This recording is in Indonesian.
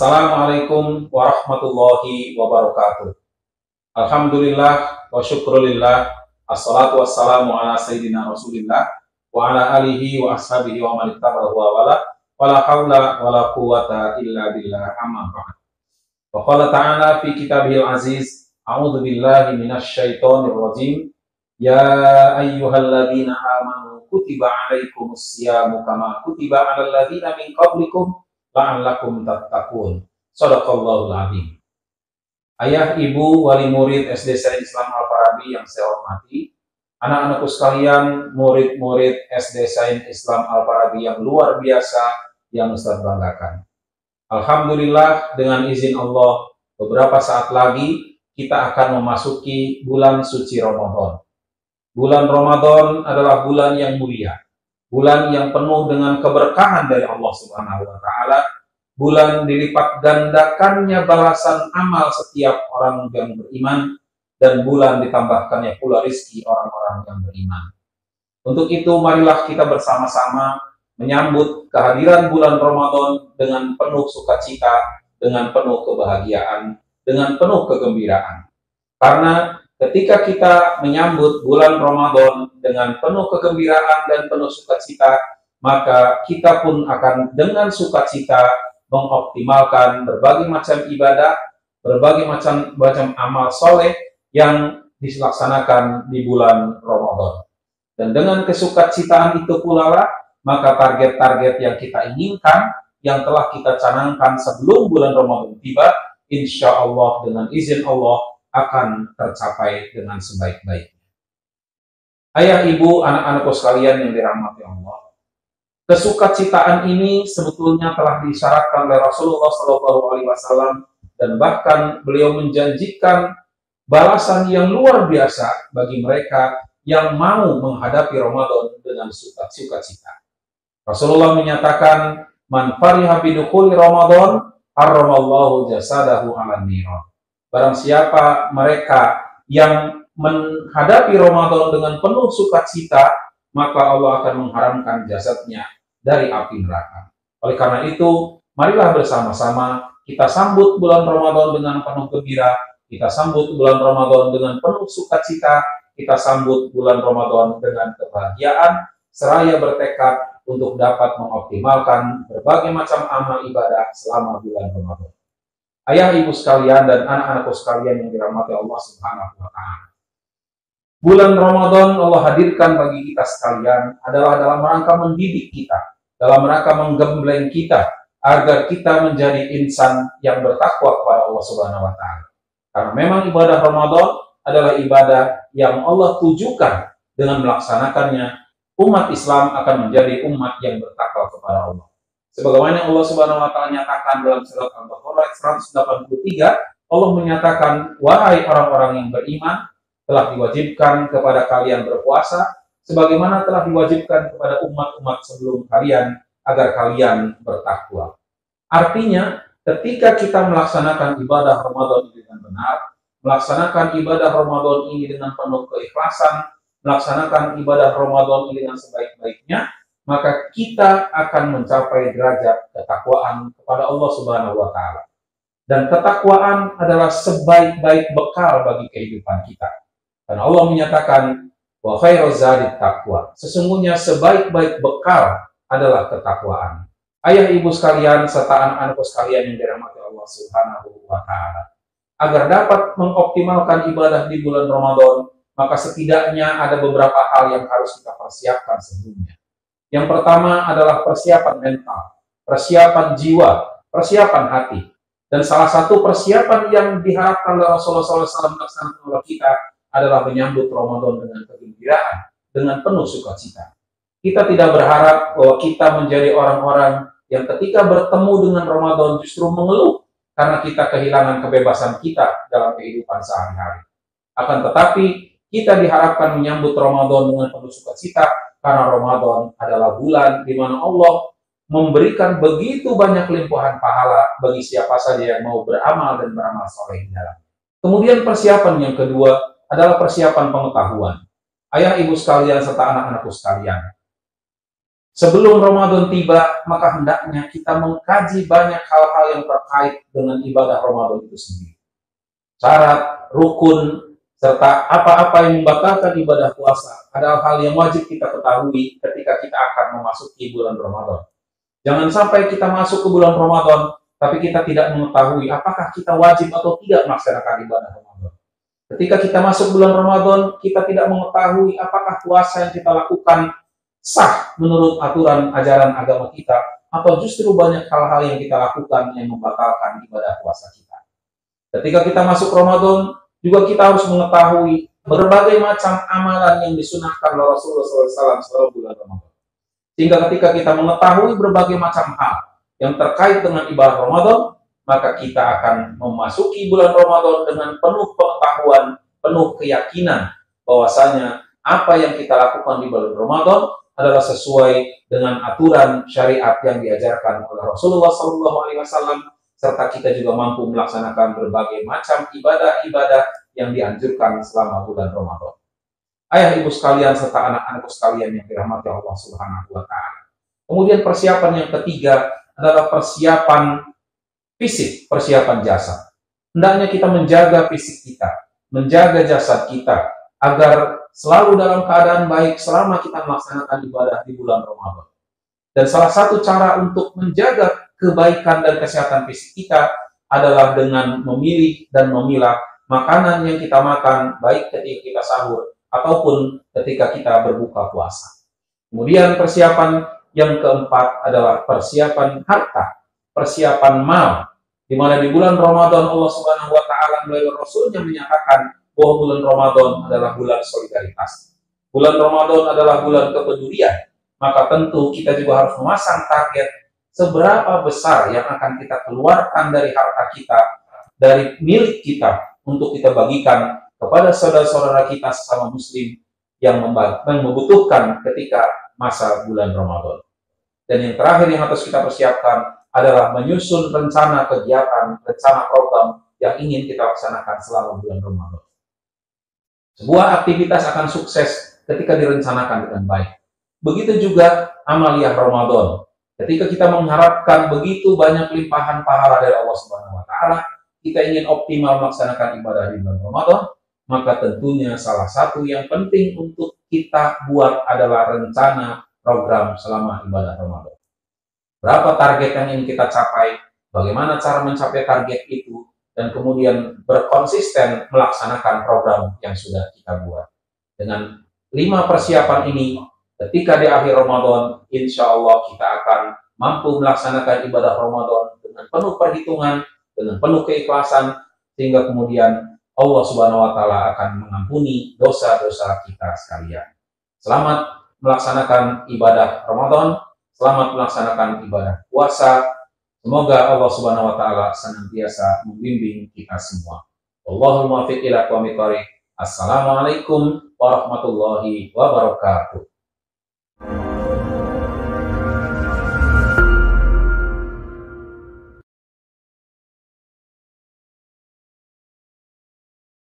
Assalamualaikum warahmatullahi wabarakatuh. Alhamdulillah wa syukrulillah. Assalatu wassalamu ala sayyidina Rasulillah wa ala alihi wa ashabihi wa man ittabahu wa wala wala haula wala quwwata illa billah, amma ba'd. Wa qala ta'ala fi kitabihil aziz, a'udzu billahi minasy syaithanir rajim. Ya ayyuhalladzina amanu kutiba 'alaikumus syiyamu kama kutiba 'alal ladzina min qablikum la'allakum tattaqun. Shadaqallahul azim. Ayah, ibu, wali murid SD Sains Islam Al-Farabi yang saya hormati, anak-anakku sekalian, murid-murid SD Sains Islam Al-Farabi yang luar biasa yang Ustaz banggakan. Alhamdulillah, dengan izin Allah, beberapa saat lagi kita akan memasuki bulan suci Ramadan. Bulan Ramadan adalah bulan yang mulia, bulan yang penuh dengan keberkahan dari Allah Subhanahu wa Ta'ala, bulan dilipat gandakannya balasan amal setiap orang yang beriman, dan bulan ditambahkannya pula rizki orang-orang yang beriman. Untuk itu, marilah kita bersama-sama menyambut kehadiran bulan Ramadan dengan penuh sukacita, dengan penuh kebahagiaan, dengan penuh kegembiraan. Karena ketika kita menyambut bulan Ramadan dengan penuh kegembiraan dan penuh sukacita, maka kita pun akan dengan sukacita mengoptimalkan berbagai macam ibadah, berbagai macam amal soleh yang dilaksanakan di bulan Ramadan. Dan dengan kesukacitaan itu pula lah, maka target-target yang kita inginkan, yang telah kita canangkan sebelum bulan Ramadan tiba, insya Allah dengan izin Allah akan tercapai dengan sebaik-baiknya. Ayah, ibu, anak-anakku sekalian yang dirahmati Allah, kesukacitaan ini sebetulnya telah disyaratkan oleh Rasulullah SAW, dan bahkan beliau menjanjikan balasan yang luar biasa bagi mereka yang mau menghadapi Ramadan dengan sukacita. Rasulullah menyatakan, "Man fariha bidukhuli Ramadan, harramallahu jasadahu 'alan niran." Barang siapa mereka yang menghadapi Ramadan dengan penuh sukacita, maka Allah akan mengharamkan jasadnya dari api neraka. Oleh karena itu, marilah bersama-sama kita sambut bulan Ramadan dengan penuh gembira, kita sambut bulan Ramadan dengan penuh sukacita, kita sambut bulan Ramadan dengan kebahagiaan, seraya bertekad untuk dapat mengoptimalkan berbagai macam amal ibadah selama bulan Ramadan. Ayah, ibu sekalian, dan anak-anakku sekalian yang dirahmati Allah Subhanahu wa Ta'ala, bulan Ramadan Allah hadirkan bagi kita sekalian adalah dalam rangka mendidik kita, dalam rangka menggembleng kita agar kita menjadi insan yang bertakwa kepada Allah Subhanahu wa Ta'ala. Karena memang ibadah Ramadan adalah ibadah yang Allah tujukan dengan melaksanakannya, umat Islam akan menjadi umat yang bertakwa kepada Allah. Sebagaimana Allah Subhanahu wa Ta'ala nyatakan dalam surat Al-Baqarah 183, Allah menyatakan, "Wahai orang-orang yang beriman, telah diwajibkan kepada kalian berpuasa sebagaimana telah diwajibkan kepada umat-umat sebelum kalian agar kalian bertakwa." Artinya, ketika kita melaksanakan ibadah Ramadan ini dengan benar, melaksanakan ibadah Ramadan ini dengan penuh keikhlasan, melaksanakan ibadah Ramadan ini dengan sebaik-baiknya, maka kita akan mencapai derajat ketakwaan kepada Allah Subhanahu wa Ta'ala. Dan ketakwaan adalah sebaik-baik bekal bagi kehidupan kita. Karena Allah menyatakan, wa khairuz zadit taqwa. Sesungguhnya sebaik-baik bekal adalah ketakwaan. Ayah, ibu sekalian, serta anak-anakku sekalian yang dirahmati Allah Subhanahu wa Ta'ala, agar dapat mengoptimalkan ibadah di bulan Ramadan, maka setidaknya ada beberapa hal yang harus kita persiapkan sebelumnya. Yang pertama adalah persiapan mental, persiapan jiwa, persiapan hati. Dan salah satu persiapan yang diharapkan oleh Rasulullah SAW melaksanakan oleh kita adalah menyambut Ramadan dengan kegembiraan, dengan penuh sukacita. Kita tidak berharap bahwa kita menjadi orang-orang yang ketika bertemu dengan Ramadan justru mengeluh karena kita kehilangan kebebasan kita dalam kehidupan sehari-hari. Akan tetapi, kita diharapkan menyambut Ramadan dengan penuh sukacita, karena Ramadan adalah bulan di mana Allah memberikan begitu banyak limpahan pahala bagi siapa saja yang mau beramal dan beramal soleh di dalam. Kemudian persiapan yang kedua adalah persiapan pengetahuan. Ayah, ibu sekalian, serta anak-anakku sekalian, Sebelum Ramadan tiba, maka hendaknya kita mengkaji banyak hal-hal yang terkait dengan ibadah Ramadan itu sendiri. Syarat, rukun, serta apa-apa yang membatalkan ibadah puasa adalah hal yang wajib kita ketahui ketika kita akan memasuki bulan Ramadan. Jangan sampai kita masuk ke bulan Ramadan, tapi kita tidak mengetahui apakah kita wajib atau tidak melaksanakan ibadah Ramadan. Ketika kita masuk bulan Ramadan, kita tidak mengetahui apakah puasa yang kita lakukan sah menurut aturan ajaran agama kita, atau justru banyak hal-hal yang kita lakukan yang membatalkan ibadah puasa kita. Ketika kita masuk Ramadan, juga kita harus mengetahui berbagai macam amalan yang disunahkan oleh Rasulullah SAW selama bulan Ramadan. Sehingga ketika kita mengetahui berbagai macam hal yang terkait dengan ibadah Ramadan, maka kita akan memasuki bulan Ramadan dengan penuh pengetahuan, penuh keyakinan bahwasanya apa yang kita lakukan di bulan Ramadan adalah sesuai dengan aturan syariat yang diajarkan oleh Rasulullah SAW, serta kita juga mampu melaksanakan berbagai macam ibadah-ibadah yang dianjurkan selama bulan Ramadan. Ayah ibu sekalian serta anak-anakku sekalian yang dirahmati Allah Subhanahu wa Ta'ala. Kemudian persiapan yang ketiga adalah persiapan fisik, persiapan jasad. Hendaknya kita menjaga fisik kita, menjaga jasad kita agar selalu dalam keadaan baik selama kita melaksanakan ibadah di bulan Ramadan. Dan salah satu cara untuk menjaga kebaikan dan kesehatan fisik kita adalah dengan memilih dan memilah makanan yang kita makan, baik ketika kita sahur ataupun ketika kita berbuka puasa. Kemudian persiapan yang keempat adalah persiapan harta, persiapan mal, di mana di bulan Ramadan Allah Subhanahu wa Ta'ala melalui Rasulnya menyatakan bahwa bulan Ramadan adalah bulan solidaritas. Bulan Ramadan adalah bulan kepedulian. Maka tentu kita juga harus memasang target seberapa besar yang akan kita keluarkan dari harta kita, dari milik kita, untuk kita bagikan kepada saudara-saudara kita sesama muslim yang membutuhkan ketika masa bulan Ramadan. Dan yang terakhir yang harus kita persiapkan adalah menyusun rencana kegiatan, rencana program yang ingin kita laksanakan selama bulan Ramadan. Sebuah aktivitas akan sukses ketika direncanakan dengan baik. Begitu juga amaliyah Ramadan. Ketika kita mengharapkan begitu banyak limpahan pahala dari Allah Subhanahu wa Ta'ala, kita ingin optimal melaksanakan ibadah di bulan Ramadan, maka tentunya salah satu yang penting untuk kita buat adalah rencana program selama ibadah Ramadan. Berapa target yang ingin kita capai, bagaimana cara mencapai target itu, dan kemudian berkonsisten melaksanakan program yang sudah kita buat. Dengan 5 persiapan ini, ketika di akhir Ramadan, insya Allah kita akan mampu melaksanakan ibadah Ramadan dengan penuh perhitungan, dengan penuh keikhlasan, sehingga kemudian Allah Subhanahu wa Ta'ala akan mengampuni dosa-dosa kita sekalian. Selamat melaksanakan ibadah Ramadan, selamat melaksanakan ibadah puasa. Semoga Allah Subhanahu wa Ta'ala senantiasa membimbing kita semua. Wallahul muwaffiq ila aqwamit thoriq. Assalamualaikum warahmatullahi wabarakatuh.